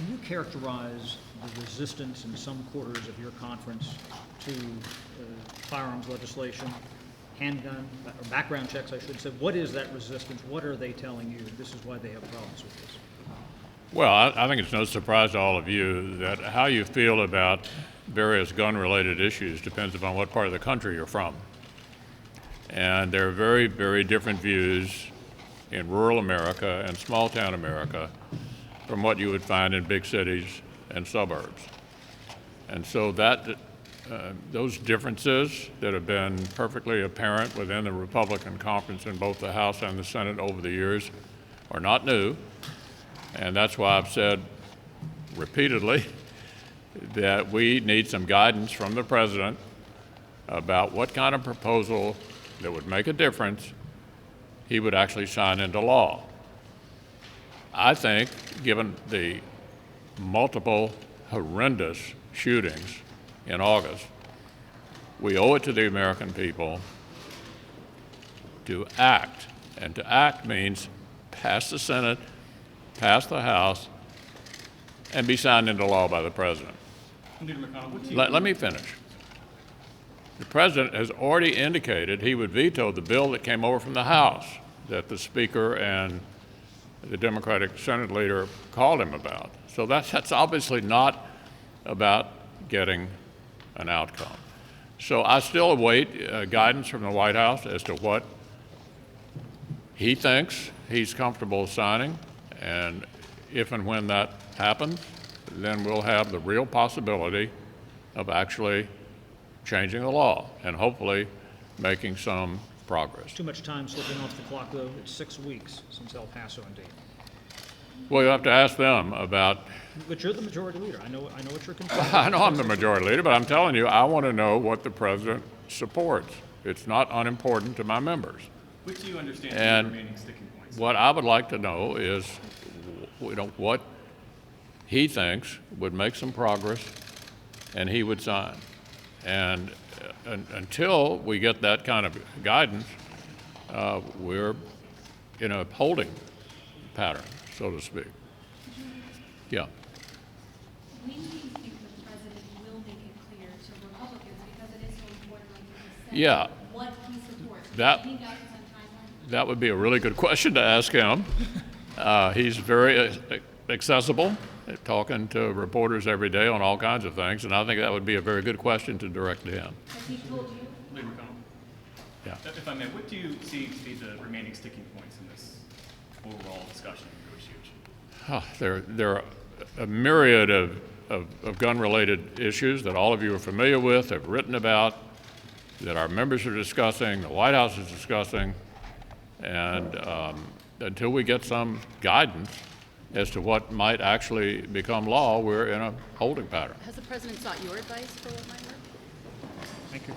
can you characterize the resistance in some quarters of your conference to firearms legislation, handgun, or background checks, I should say? What is that resistance? What are they telling you? This is why they have problems with this. Well, I think it's no surprise to all of you that how you feel about various gun-related issues depends upon what part of the country you're from. And there are very, very different views in rural America and small-town America from what you would find in big cities and suburbs. And so that those differences that have been perfectly apparent within the Republican conference in both the House and the Senate over the years are not new. And that's why I've said repeatedly that we need some guidance from the President about what kind of proposal that would make a difference he would actually sign into law. I think, given the multiple horrendous shootings in August, we owe it to the American people to act. And to act means pass the Senate, pass the House, and be signed into law by the President. Leader McConnell, Let me finish. The President has already indicated he would veto the bill that came over from the House that the Speaker and the Democratic Senate leader called him about. So that's obviously not about getting an outcome. So I still await guidance from the White House as to what he thinks he's comfortable signing. And if and when that happens, then we'll have the real possibility of actually changing the law and hopefully making some progress. Too much time slipping off the clock, though. It's 6 weeks since El Paso, indeed. Well, you have to ask them about. But you're the majority leader. I know what you're concerned. I know I'm the majority leader, but I'm telling you, I want to know what the President supports. It's not unimportant to my members. which do you understand And are the remaining sticking points? what I would like to know is, what he thinks would make some progress and he would sign. And until we get that kind of guidance, we're in a holding pattern, so to speak. Yeah. When do you think the president will make it clear to Republicans, because it is so important, like you said, Yeah. what he supports? That- Any guidance on timeline? That would be a really good question to ask him. He's very accessible, talking to reporters every day on all kinds of things, and I think that would be a very good question to direct to him. Has he told you? Leader McConnell? Yeah. If I may, what do you see to be the remaining sticking points in this overall discussion and negotiation? There are a myriad of gun-related issues that all of you are familiar with, have written about, that our members are discussing, the White House is discussing, and until we get some guidance as to what might actually become law, we're in a holding pattern. Has the president sought your advice for what might work? Thank you.